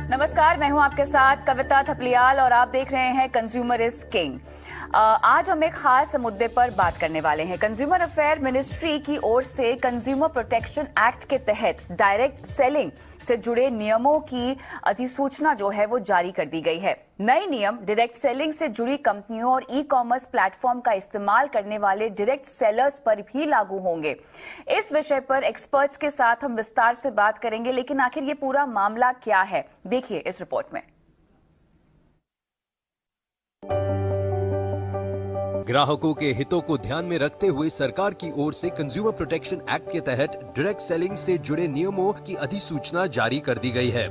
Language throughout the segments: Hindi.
नमस्कार, मैं हूं आपके साथ कविता थपलियाल और आप देख रहे हैं कंज्यूमर इज किंग। आज हम एक खास मुद्दे पर बात करने वाले हैं। कंज्यूमर अफेयर मिनिस्ट्री की ओर से कंज्यूमर प्रोटेक्शन एक्ट के तहत डायरेक्ट सेलिंग से जुड़े नियमों की अधिसूचना जो है वो जारी कर दी गई है। नए नियम डायरेक्ट सेलिंग से जुड़ी कंपनियों और ई कॉमर्स प्लेटफॉर्म का इस्तेमाल करने वाले डायरेक्ट सेलर्स पर भी लागू होंगे। इस विषय पर एक्सपर्ट्स के साथ हम विस्तार से बात करेंगे, लेकिन आखिर ये पूरा मामला क्या है, देखिए इस रिपोर्ट में। ग्राहकों के हितों को ध्यान में रखते हुए सरकार की ओर से कंज्यूमर प्रोटेक्शन एक्ट के तहत डायरेक्ट सेलिंग से जुड़े नियमों की अधिसूचना जारी कर दी गई है।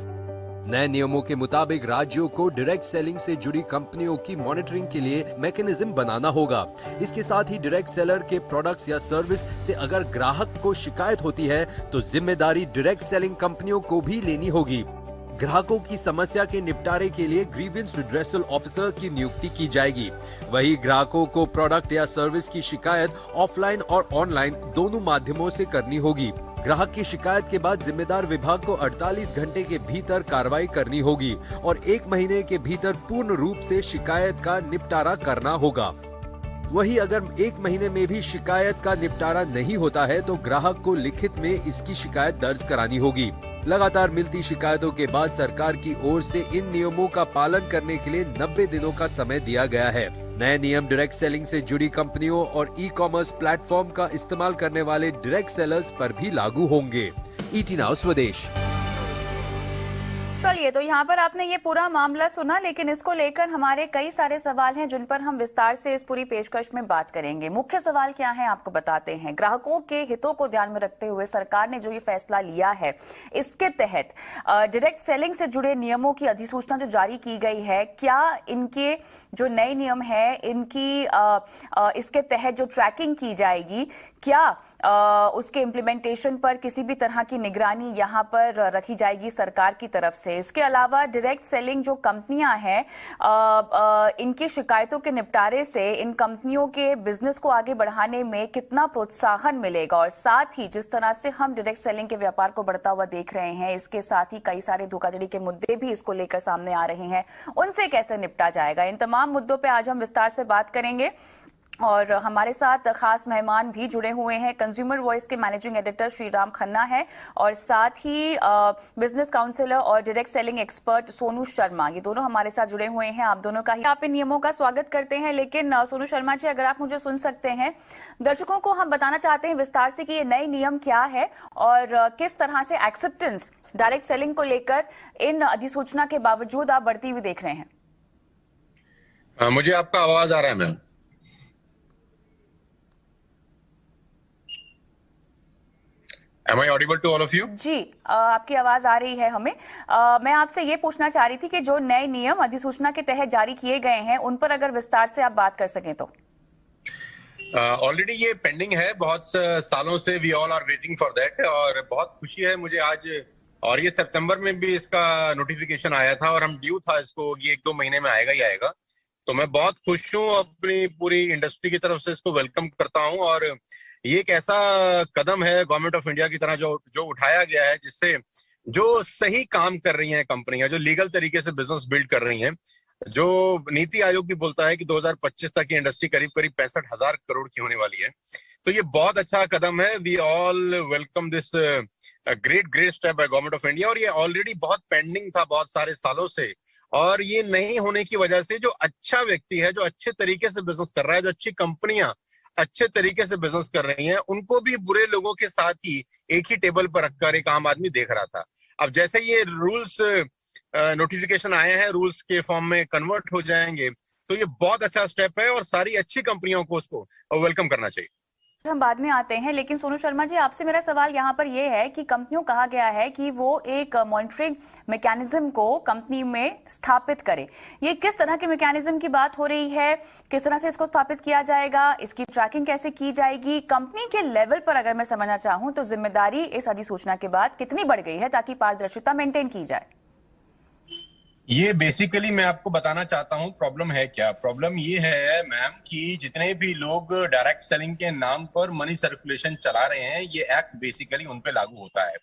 नए नियमों के मुताबिक राज्यों को डायरेक्ट सेलिंग से जुड़ी कंपनियों की मॉनिटरिंग के लिए मैकेनिज्म बनाना होगा। इसके साथ ही डायरेक्ट सेलर के प्रोडक्ट्स या सर्विस से अगर ग्राहक को शिकायत होती है तो जिम्मेदारी डायरेक्ट सेलिंग कंपनियों को भी लेनी होगी। ग्राहकों की समस्या के निपटारे के लिए ग्रीवेंस रिड्रेसल ऑफिसर की नियुक्ति की जाएगी। वही ग्राहकों को प्रोडक्ट या सर्विस की शिकायत ऑफलाइन और ऑनलाइन दोनों माध्यमों से करनी होगी। ग्राहक की शिकायत के बाद जिम्मेदार विभाग को 48 घंटे के भीतर कार्रवाई करनी होगी और 1 महीने के भीतर पूर्ण रूप से शिकायत का निपटारा करना होगा। वही अगर 1 महीने में भी शिकायत का निपटारा नहीं होता है तो ग्राहक को लिखित में इसकी शिकायत दर्ज करानी होगी। लगातार मिलती शिकायतों के बाद सरकार की ओर से इन नियमों का पालन करने के लिए 90 दिनों का समय दिया गया है। नए नियम डायरेक्ट सेलिंग से जुड़ी कंपनियों और ई कॉमर्स प्लेटफॉर्म का इस्तेमाल करने वाले डायरेक्ट सेलर्स पर भी लागू होंगे। ईटी नाउ स्वदेश। चलिए, तो यहाँ पर आपने ये पूरा मामला सुना, लेकिन इसको लेकर हमारे कई सारे सवाल हैं जिन पर हम विस्तार से इस पूरी पेशकश में बात करेंगे। मुख्य सवाल क्या है आपको बताते हैं। ग्राहकों के हितों को ध्यान में रखते हुए सरकार ने जो ये फैसला लिया है, इसके तहत डायरेक्ट सेलिंग से जुड़े नियमों की अधिसूचना जो जारी की गई है, क्या इनके जो नए नियम है इनकी इसके तहत जो ट्रैकिंग की जाएगी, क्या उसके इम्प्लीमेंटेशन पर किसी भी तरह की निगरानी यहाँ पर रखी जाएगी सरकार की तरफ से। इसके अलावा डायरेक्ट सेलिंग जो कंपनियां हैं, इनकी शिकायतों के निपटारे से इन कंपनियों के बिजनेस को आगे बढ़ाने में कितना प्रोत्साहन मिलेगा, और साथ ही जिस तरह से हम डायरेक्ट सेलिंग के व्यापार को बढ़ता हुआ देख रहे हैं, इसके साथ ही कई सारे धोखाधड़ी के मुद्दे भी इसको लेकर सामने आ रहे हैं, उनसे कैसे निपटा जाएगा। इन तमाम मुद्दों पर आज हम विस्तार से बात करेंगे और हमारे साथ खास मेहमान भी जुड़े हुए हैं। कंज्यूमर वॉइस के मैनेजिंग एडिटर श्रीराम खन्ना है और साथ ही बिजनेस काउंसलर और direct selling expert Sonu Sharma, ये दोनों हमारे साथ जुड़े हुए हैं। आप दोनों का ही आप इन नियमों का स्वागत करते हैं। लेकिन सोनू शर्मा जी, अगर आप मुझे सुन सकते हैं, दर्शकों को हम बताना चाहते हैं विस्तार से कि ये नए नियम क्या है और किस तरह से एक्सेप्टेंस डायरेक्ट सेलिंग को लेकर इन अधिसूचना के बावजूद आप बढ़ती हुई देख रहे हैं। मुझे आपका आवाज आ रहा है ma'am? Am I audible to all of you? जी, आपकी आवाज आ रही है हमें। मैं आपसे ये पूछना चाह रही थी कि जो नए नियम अधिसूचना के तहत जारी किए गए हैं, उन पर अगर विस्तार से आप बात कर सकें तो। ऑलरेडी ये पेंडिंग है, बहुत सालों से we all are waiting for that, और बहुत खुशी है मुझे आज, और ये सितंबर में भी इसका नोटिफिकेशन आया था और हम ड्यू था इसको, ये 1-2 महीने में आएगा ही आएगा। तो मैं बहुत खुश हूँ, अपनी पूरी इंडस्ट्री की तरफ से इसको वेलकम करता हूँ। और ये एक ऐसा कदम है गवर्नमेंट ऑफ इंडिया की तरह जो उठाया गया है, जिससे जो सही काम कर रही हैं कंपनियां, जो लीगल तरीके से बिजनेस बिल्ड कर रही हैं, जो नीति आयोग भी बोलता है कि 2025 तक की इंडस्ट्री करीब 65,000 करोड़ की होने वाली है। तो ये बहुत अच्छा कदम है। We all welcome this great step by government of India. और ये ऑलरेडी बहुत पेंडिंग था बहुत सारे सालों से, और ये नहीं होने की वजह से जो अच्छा व्यक्ति है, जो अच्छे तरीके से बिजनेस कर रहा है, जो अच्छी कंपनियां अच्छे तरीके से बिजनेस कर रही हैं, उनको भी बुरे लोगों के साथ ही एक ही टेबल पर रखकर एक आम आदमी देख रहा था। अब जैसे ये रूल्स नोटिफिकेशन आए हैं, रूल्स के फॉर्म में कन्वर्ट हो जाएंगे, तो ये बहुत अच्छा स्टेप है और सारी अच्छी कंपनियों को उसको वेलकम करना चाहिए। हम बाद में आते हैं, लेकिन सोनू शर्मा जी, आपसे मेरा सवाल यहाँ पर यह है कि कंपनियों कहा गया है कि वो एक मॉनिटरिंग मैकेनिज्म को कंपनी में स्थापित करे। ये किस तरह के मैकेनिज्म की बात हो रही है, किस तरह से इसको स्थापित किया जाएगा, इसकी ट्रैकिंग कैसे की जाएगी? कंपनी के लेवल पर अगर मैं समझना चाहूं तो जिम्मेदारी इस अधिसूचना के बाद कितनी बढ़ गई है ताकि पारदर्शिता मेंटेन की जाए? ये बेसिकली मैं आपको बताना चाहता हूँ प्रॉब्लम है क्या। प्रॉब्लम ये है मैम कि जितने भी लोग डायरेक्ट सेलिंग के नाम पर मनी सर्कुलेशन चला रहे हैं, ये एक्ट बेसिकली उन पे लागू होता है।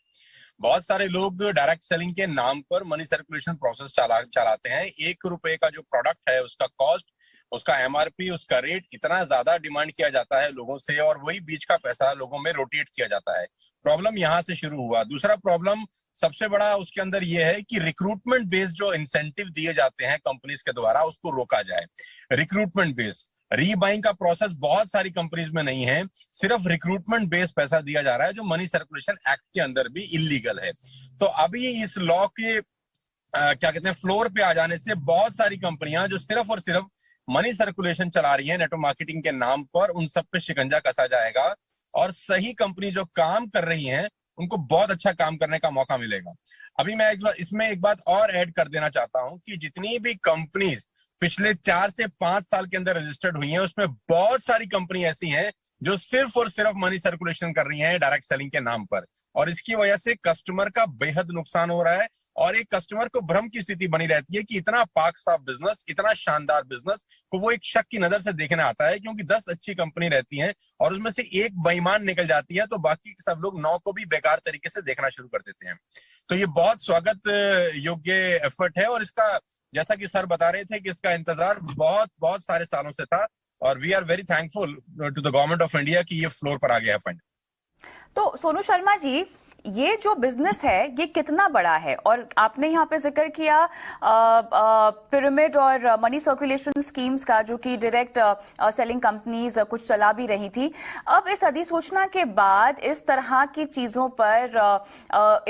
बहुत सारे लोग डायरेक्ट सेलिंग के नाम पर मनी सर्कुलेशन प्रोसेस चलाते हैं। ₹1 का जो प्रोडक्ट है उसका कॉस्ट, उसका एमआरपी, उसका रेट इतना ज्यादा डिमांड किया जाता है लोगों से, और वही बीच का पैसा लोगों में रोटेट किया जाता है। प्रॉब्लम यहां से शुरू हुआ। दूसरा प्रॉब्लम सबसे बड़ा उसके अंदर यह है कि रिक्रूटमेंट बेस्ड जो इंसेंटिव दिए जाते हैं कंपनीज के द्वारा उसको रोका जाए। रिक्रूटमेंट बेस्ड रीबाइंग का प्रोसेस बहुत सारी कंपनीज में नहीं है, सिर्फ रिक्रूटमेंट बेस्ड पैसा दिया जा रहा है जो मनी सर्कुलेशन एक्ट के अंदर भी इलीगल है। तो अभी इस लॉ के क्या कहते हैं फ्लोर पे आ जाने से बहुत सारी कंपनियां जो सिर्फ और सिर्फ मनी सर्कुलेशन चला रही है नेटवर्क मार्केटिंग के नाम पर, उन सब पे शिकंजा कसा जाएगा और सही कंपनी जो काम कर रही हैं उनको बहुत अच्छा काम करने का मौका मिलेगा। अभी मैं इसमें एक बात और ऐड कर देना चाहता हूं कि जितनी भी कंपनीज पिछले 4 से 5 साल के अंदर रजिस्टर्ड हुई हैं उसमें बहुत सारी कंपनी ऐसी हैं जो सिर्फ और सिर्फ मनी सर्कुलेशन कर रही हैं डायरेक्ट सेलिंग के नाम पर, और इसकी वजह से कस्टमर का बेहद नुकसान हो रहा है और एक कस्टमर को भ्रम की स्थिति बनी रहती है कि इतना पाक साफ बिजनेस, इतना शानदार बिजनेस को वो एक शक की नजर से देखने आता है, क्योंकि 10 अच्छी कंपनी रहती हैं और उसमें से एक बेईमान निकल जाती है तो बाकी सब लोग 9 को भी बेकार तरीके से देखना शुरू कर देते हैं। तो ये बहुत स्वागत योग्य एफर्ट है और इसका, जैसा कि सर बता रहे थे, कि इसका इंतजार बहुत बहुत सारे सालों से था और we are very thankful to the government of India कि ये फ्लोर पर आ गया है फंड। तो सोनू शर्मा जी, ये जो बिजनेस है ये कितना बड़ा है? और आपने यहाँ पे जिक्र किया पिरामिड और मनी सर्कुलेशन स्कीम्स का, जो कि डायरेक्ट सेलिंग कंपनीज कुछ चला भी रही थी। अब इस अधिसूचना के बाद इस तरह की चीजों पर,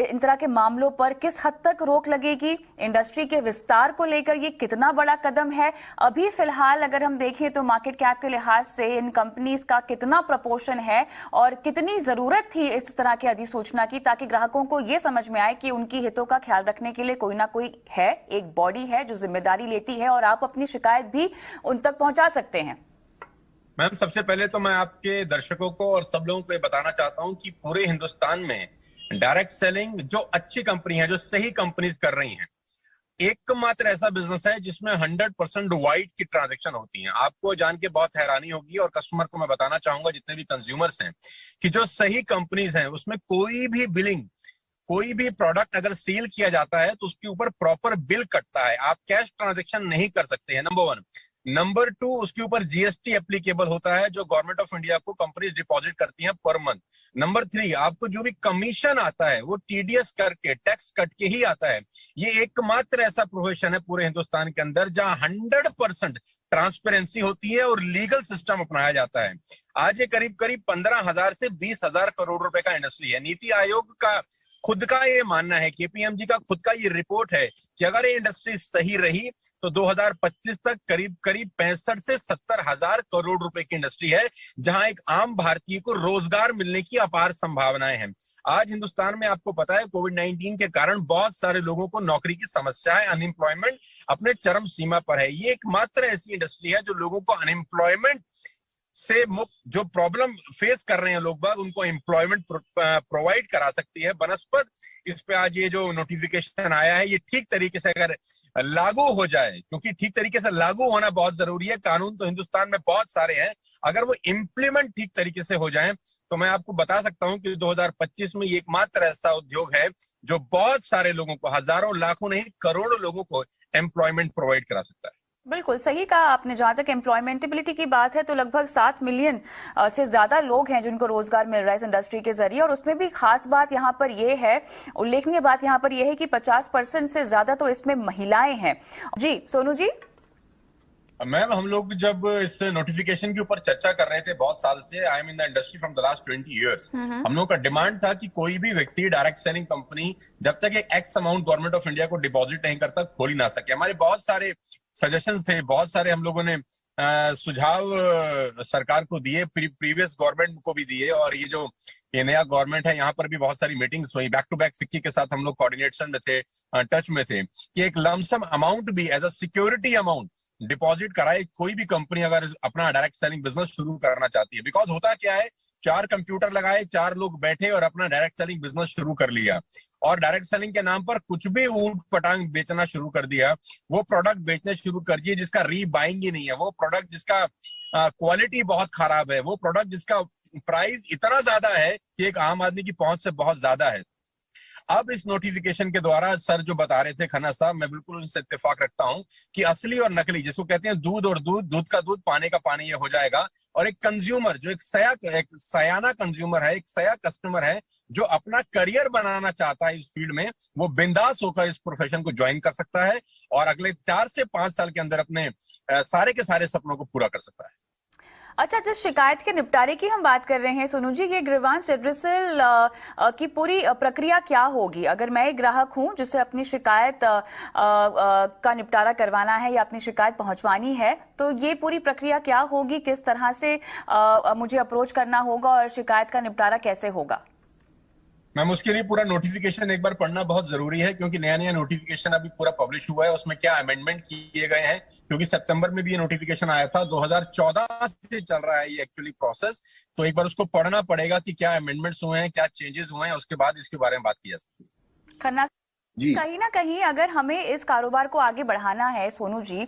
इन तरह के मामलों पर किस हद तक रोक लगेगी? इंडस्ट्री के विस्तार को लेकर ये कितना बड़ा कदम है? अभी फिलहाल अगर हम देखें तो मार्केट कैप के लिहाज से इन कंपनीज का कितना प्रपोर्शन है और कितनी जरूरत थी इस तरह की अधिसूचना की, ताकि ग्राहकों को यह समझ में आए कि उनकी हितों का ख्याल रखने के लिए कोई ना कोई है, एक बॉडी है जो जिम्मेदारी लेती है और आप अपनी शिकायत भी उन तक पहुंचा सकते हैं। मैम, सबसे पहले तो मैं आपके दर्शकों को और सब लोगों को बताना चाहता हूं कि पूरे हिंदुस्तान में डायरेक्ट सेलिंग जो अच्छी कंपनी है, जो सही कंपनीज कर रही हैं, एकमात्र ऐसा बिजनेस है जिसमें 100% वाइट की ट्रांजैक्शन होती है। आपको जान के बहुत हैरानी होगी और कस्टमर को मैं बताना चाहूंगा, जितने भी कंज्यूमर्स हैं, कि जो सही कंपनीज हैं उसमें कोई भी बिलिंग, कोई भी प्रोडक्ट अगर सेल किया जाता है तो उसके ऊपर प्रॉपर बिल कटता है। आप कैश ट्रांजैक्शन नहीं कर सकते हैं, नंबर 1। नंबर 2, उसके ऊपर जीएसटी एप्लीकेबल होता है जो गवर्नमेंट ऑफ इंडिया को कंपनीज डिपॉजिट करती हैं पर मंथ। नंबर 3, आपको जो भी कमीशन आता है वो टीडीएस करके, टैक्स कट के ही आता है। ये एकमात्र ऐसा प्रोफेशन है पूरे हिंदुस्तान के अंदर जहां 100% ट्रांसपेरेंसी होती है और लीगल सिस्टम अपनाया जाता है। आज ये करीब 15,000 से 20,000 करोड़ रुपए का इंडस्ट्री है। नीति आयोग का खुद का ये मानना है, केपीएमजी का खुद का ये रिपोर्ट है कि अगर ये इंडस्ट्री सही रही तो 2025 तक करीब 65 से 70 हजार करोड़ रुपए की इंडस्ट्री है, जहां एक आम भारतीय को रोजगार मिलने की अपार संभावनाएं हैं। आज हिंदुस्तान में आपको पता है कोविड-19 के कारण बहुत सारे लोगों को नौकरी की समस्या है, अनएम्प्लॉयमेंट अपने चरम सीमा पर है। ये एकमात्र ऐसी इंडस्ट्री है जो लोगों को अनएम्प्लॉयमेंट से मुक्त, जो प्रॉब्लम फेस कर रहे हैं लोग बाग, उनको एम्प्लॉयमेंट प्रोवाइड करा सकती है बनस्पत। इस पे आज ये जो नोटिफिकेशन आया है ये ठीक तरीके से अगर लागू हो जाए, क्योंकि ठीक तरीके से लागू होना बहुत जरूरी है। कानून तो हिंदुस्तान में बहुत सारे हैं, अगर वो इम्प्लीमेंट ठीक तरीके से हो जाए तो मैं आपको बता सकता हूं कि 2025 में ये एकमात्र ऐसा उद्योग है जो बहुत सारे लोगों को, हजारों लाखों नहीं करोड़ों लोगों को एम्प्लॉयमेंट प्रोवाइड करा सकता है। बिल्कुल सही कहा आपने। जहां तक एम्प्लॉयमेंटेबिलिटी की बात है तो लगभग 7 मिलियन से ज्यादा लोग हैं जिनको रोजगार मिल रहा है इस इंडस्ट्री के जरिए, और उसमें भी खास बात यहाँ पर यह है, उल्लेखनीय बात यहाँ पर यह है कि 50% से ज्यादा तो इसमें महिलाएं हैं। जी सोनू जी। मैम, हम लोग जब इस नोटिफिकेशन के ऊपर चर्चा कर रहे थे बहुत साल से, I am in the industry from the last 20 years, हम लोग का डिमांड था कि कोई भी व्यक्ति डायरेक्ट सेलिंग कंपनी जब तक एक x amount government of India को डिपॉजिट नहीं करता खोल ही ना सके। हमारे बहुत सारे सजेशंस थे, बहुत सारे हम लोगों ने सुझाव सरकार को दिए, प्रीवियस गवर्नमेंट को भी दिए, और ये जो ये नया गवर्नमेंट है यहाँ पर भी बहुत सारी मीटिंग्स हुई। बैक टू बैक फिक्की के साथ हम लोग कोऑर्डिनेशन में थे, टच में थे, कि एक लमसम अमाउंट भी as a security amount deposit कराए कोई भी कंपनी अगर अपना डायरेक्ट सेलिंग बिजनेस शुरू करना चाहती है। बिकॉज होता क्या है, 4 कंप्यूटर लगाए, 4 लोग बैठे और अपना डायरेक्ट सेलिंग बिजनेस शुरू कर लिया, और डायरेक्ट सेलिंग के नाम पर कुछ भी ऊट पटांग बेचना शुरू कर दिया। वो प्रोडक्ट बेचने शुरू कर दिए जिसका रीबाइंग ही नहीं है, वो प्रोडक्ट जिसका क्वालिटी बहुत खराब है, वो प्रोडक्ट जिसका प्राइस इतना ज्यादा है कि एक आम आदमी की पहुंच से बहुत ज्यादा है। अब इस नोटिफिकेशन के द्वारा सर जो बता रहे थे खन्ना साहब, मैं बिल्कुल उनसे इत्तेफाक रखता हूं कि असली और नकली, जिसको कहते हैं दूध और दूध, दूध का दूध, पानी का पानी, ये हो जाएगा। और एक कंज्यूमर जो एक सयाना कंज्यूमर है, एक सया कस्टमर है, जो अपना करियर बनाना चाहता है इस फील्ड में, वो बिंदास होकर इस प्रोफेशन को ज्वाइन कर सकता है और अगले 4 से 5 साल के अंदर अपने सारे के सारे सपनों को पूरा कर सकता है। अच्छा, जिस शिकायत के निपटारे की हम बात कर रहे हैं सोनू जी, ये ग्रीवांस रेड्रेसल की पूरी प्रक्रिया क्या होगी? अगर मैं एक ग्राहक हूं जिसे अपनी शिकायत का निपटारा करवाना है या अपनी शिकायत पहुंचवानी है, तो ये पूरी प्रक्रिया क्या होगी? किस तरह से मुझे अप्रोच करना होगा और शिकायत का निपटारा कैसे होगा? मैम, उसके लिए पूरा नोटिफिकेशन एक बार पढ़ना बहुत जरूरी है, क्योंकि नया नया नोटिफिकेशन अभी पूरा पब्लिश हुआ है। उसमें क्या अमेंडमेंट किए गए हैं, क्योंकि सितंबर में भी ये नोटिफिकेशन आया था, 2014 से चल रहा है ये एक्चुअली प्रोसेस। तो एक बार उसको पढ़ना पड़ेगा कि क्या अमेंडमेंट्स हुए हैं, क्या चेंजेस हुए हैं, उसके बाद इसके बारे में बात की जा सकती है। खन्ना जी, कहीं ना कहीं अगर हमें इस कारोबार को आगे बढ़ाना है सोनू जी,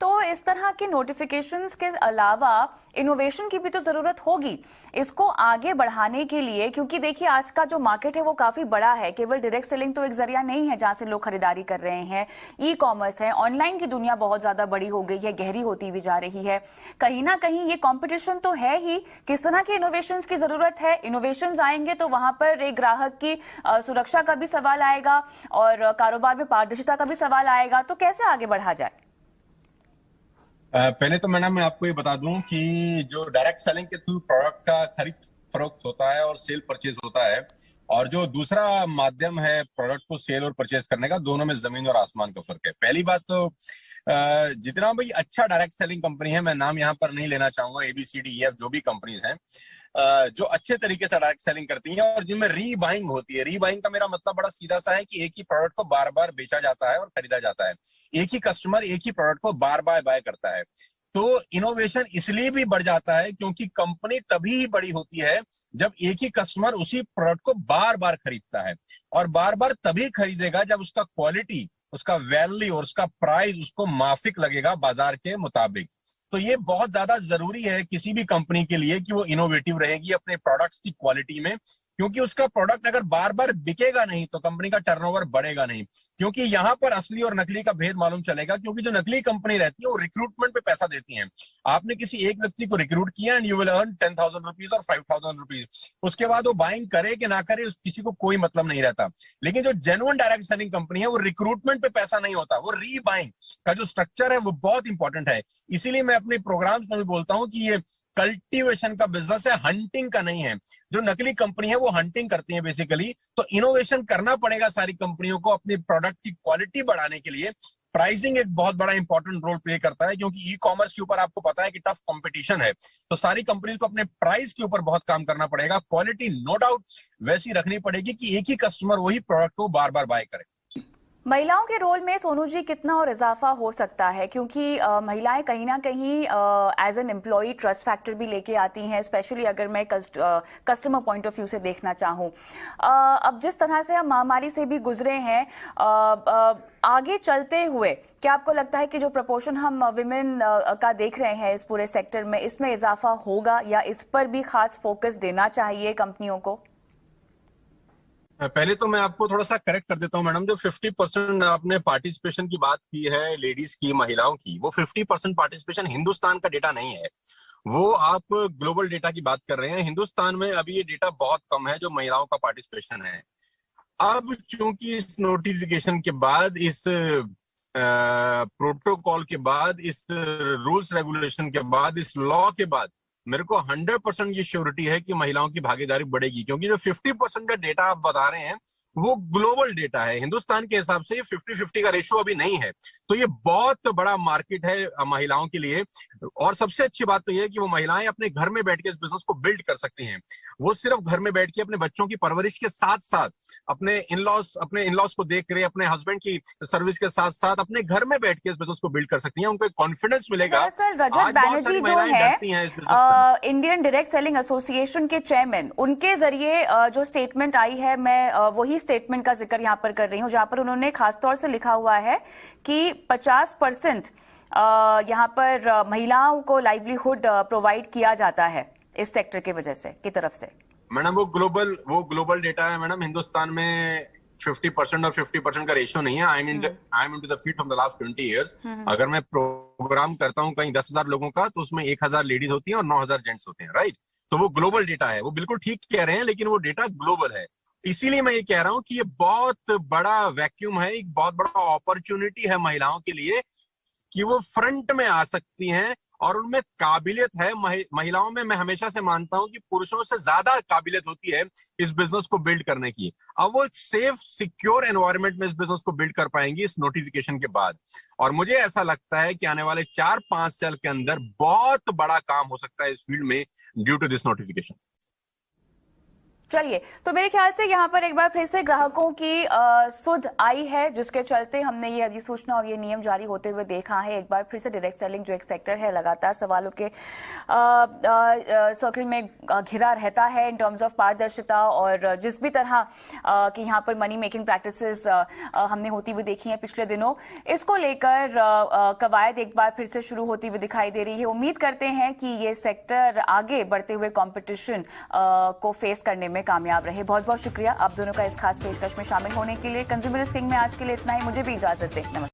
तो इस तरह के नोटिफिकेशंस के अलावा इनोवेशन की भी तो जरूरत होगी इसको आगे बढ़ाने के लिए, क्योंकि देखिए आज का जो मार्केट है वो काफी बड़ा है। केवल डायरेक्ट सेलिंग तो एक जरिया नहीं है जहां से लोग खरीदारी कर रहे हैं, ई कॉमर्स है, ऑनलाइन की दुनिया बहुत ज्यादा बड़ी हो गई है, गहरी होती भी जा रही है। कहीं ना कहीं ये कॉम्पिटिशन तो है ही, किस तरह के इनोवेशंस की जरूरत है? इनोवेशंस आएंगे तो वहां पर एक ग्राहक की सुरक्षा का भी सवाल आएगा और कारोबार में पारदर्शिता का भी सवाल आएगा। तो कैसे आगे बढ़ा जाए? पहले तो मैडम मैं आपको ये बता दूं कि जो डायरेक्ट सेलिंग के थ्रू प्रोडक्ट का खरीद फरोख्त होता है और सेल परचेज होता है, और जो दूसरा माध्यम है प्रोडक्ट को सेल और परचेज करने का, दोनों में जमीन और आसमान का फर्क है। पहली बात तो जितना भाई अच्छा डायरेक्ट सेलिंग कंपनी है, मैं नाम यहाँ पर नहीं लेना चाहूंगा, ABCDEF जो भी कंपनीज हैं, जो अच्छे तरीके से डायरेक्ट सेलिंग करती हैं और जिनमें रीबाइंग होती है। रीबाइंग का मेरा मतलब बड़ा सीधा सा है कि एक ही प्रोडक्ट को बार बार बेचा जाता है और खरीदा जाता है, एक ही कस्टमर एक ही प्रोडक्ट को बार बार बाय करता है। तो इनोवेशन इसलिए भी बढ़ जाता है क्योंकि कंपनी तभी ही बड़ी होती है जब एक ही कस्टमर उसी प्रोडक्ट को बार बार खरीदता है, और बार बार तभी खरीदेगा जब उसका क्वालिटी, उसका वैल्यू और उसका प्राइस उसको माफिक लगेगा बाजार के मुताबिक। तो ये बहुत ज्यादा जरूरी है किसी भी कंपनी के लिए कि वो इनोवेटिव रहेगी अपने प्रोडक्ट्स की क्वालिटी में, क्योंकि उसका प्रोडक्ट अगर बार बार बिकेगा नहीं तो कंपनी का टर्नओवर बढ़ेगा नहीं। क्योंकि यहाँ पर असली और नकली का भेद मालूम चलेगा, क्योंकि जो नकली कंपनी रहती है वो रिक्रूटमेंट पे पैसा देती है। आपने किसी एक व्यक्ति को रिक्रूट किया and you will earn 10,000 rupees और 5,000 रुपीज, उसके बाद वो बाइंग करे कि ना करे किसी को कोई मतलब नहीं रहता। लेकिन जो जेन्युइन डायरेक्ट सेलिंग कंपनी है वो रिक्रूटमेंट पे पैसा नहीं होता, वो रीबाइंग का जो स्ट्रक्चर है वो बहुत इंपॉर्टेंट है। इसीलिए मैं अपने प्रोग्राम्स में भी बोलता हूँ कि ये कल्टीवेशन का बिजनेस है, हंटिंग का नहीं है। जो नकली कंपनी है वो हंटिंग करती है बेसिकली। तो इनोवेशन करना पड़ेगा सारी कंपनियों को अपनी प्रोडक्ट की क्वालिटी बढ़ाने के लिए। प्राइसिंग एक बहुत बड़ा इंपॉर्टेंट रोल प्ले करता है, क्योंकि ई कॉमर्स के ऊपर आपको पता है कि टफ कंपटीशन है। तो सारी कंपनीज को अपने प्राइस के ऊपर बहुत काम करना पड़ेगा। क्वालिटी नो डाउट वैसी रखनी पड़ेगी कि एक ही कस्टमर वही प्रोडक्ट को बार बार बाय करे। महिलाओं के रोल में सोनू जी कितना और इजाफा हो सकता है? क्योंकि महिलाएं कहीं ना कहीं as an employ trust factor भी लेके आती हैं, स्पेशली अगर मैं कस्टमर पॉइंट ऑफ व्यू से देखना चाहूँ। अब जिस तरह से हम महामारी से भी गुजरे हैं, आगे चलते हुए क्या आपको लगता है कि जो प्रपोर्शन हम विमेन का देख रहे हैं इस पूरे सेक्टर में, इसमें इजाफा होगा या इस पर भी खास फोकस देना चाहिए कंपनियों को? पहले तो मैं आपको थोड़ा सा करेक्ट कर देता हूं मैडम। जो 50% आपने पार्टिसिपेशन की बात की है लेडीज की, महिलाओं की, वो 50% पार्टिसिपेशन हिंदुस्तान का डेटा नहीं है, वो आप ग्लोबल डेटा की बात कर रहे हैं। हिंदुस्तान में अभी ये डेटा बहुत कम है जो महिलाओं का पार्टिसिपेशन है। अब चूंकि इस नोटिफिकेशन के बाद, इस प्रोटोकॉल के बाद, इस रूल्स रेगुलेशन के बाद, इस लॉ के बाद मेरे को 100% ये श्योरिटी है कि महिलाओं की भागीदारी बढ़ेगी। क्योंकि जो 50% का डेटा आप बता रहे हैं वो ग्लोबल डेटा है, हिंदुस्तान के हिसाब से ये 50-50 का रेशियो अभी नहीं है। तो ये बहुत बड़ा मार्केट है महिलाओं के लिए। और सबसे अच्छी बात तो ये है कि वो महिलाएं अपने घर में बैठ के इस बिजनेस को बिल्ड कर सकती हैं। वो सिर्फ घर में बैठ के अपने बच्चों की परवरिश के साथ साथ अपने इन-लॉज को देख रहे, अपने हस्बैंड की सर्विस के साथ साथ अपने घर में बैठ के इस बिजनेस को बिल्ड कर सकती हैं। उनको एक कॉन्फिडेंस मिलेगा। रजत बैनर्जी जो है इंडियन डायरेक्ट सेलिंग एसोसिएशन के चेयरमैन, उनके जरिए जो स्टेटमेंट आई है, मैं वही स्टेटमेंट का जिक्र यहां पर कर रही हूं, जहां पर उन्होंने खासतौर से लिखा हुआ है कि 50% यहां पर महिलाओं को लाइवलीहुड प्रोवाइड किया जाता है इस सेक्टर की वजह से, की तरफ से। मैडम वो ग्लोबल डेटा है मैडम। हिंदुस्तान में 50% और 50% का रेशियो नहीं है। I am into the field from the last 20 years. अगर मैं प्रोग्राम करता हूँ कहीं 10,000 लोगों का, तो उसमें 1,000 लेडीज होती हैं और 9,000 जेंट्स होते हैं, राइट। तो वो ग्लोबल डेटा है, वो बिल्कुल ठीक कह रहे हैं, लेकिन वो डेटा ग्लोबल है। इसीलिए मैं ये कह रहा हूं कि ये बहुत बड़ा वैक्यूम है, एक बहुत बड़ा अपॉर्चुनिटी है महिलाओं के लिए कि वो फ्रंट में आ सकती हैं और उनमें काबिलियत है। महिलाओं में मैं हमेशा से मानता हूं कि पुरुषों से ज्यादा काबिलियत होती है इस बिजनेस को बिल्ड करने की। अब वो एक सेफ सिक्योर एनवायरनमेंट में इस बिजनेस को बिल्ड कर पाएंगी इस नोटिफिकेशन के बाद। और मुझे ऐसा लगता है कि आने वाले 4-5 साल के अंदर बहुत बड़ा काम हो सकता है इस फील्ड में ड्यू टू दिस नोटिफिकेशन। चलिए, तो मेरे ख्याल से यहाँ पर एक बार फिर से ग्राहकों की सुध आई है, जिसके चलते हमने ये अधिसूचना और ये नियम जारी होते हुए देखा है। एक बार फिर से डायरेक्ट सेलिंग जो एक सेक्टर है, लगातार सवालों के सर्कल में घिरा रहता है इन टर्म्स ऑफ पारदर्शिता, और जिस भी तरह कि यहाँ पर मनी मेकिंग प्रैक्टिसेस हमने होती हुई देखी है पिछले दिनों, इसको लेकर कवायद एक बार फिर से शुरू होती हुई दिखाई दे रही है। उम्मीद करते हैं कि ये सेक्टर आगे बढ़ते हुए कॉम्पिटिशन को फेस करने में कामयाब रहे। बहुत बहुत शुक्रिया आप दोनों का इस खास पेशकश में शामिल होने के लिए। कंज्यूमर किंग में आज के लिए इतना ही। मुझे भी इजाजत दें। नमस्कार।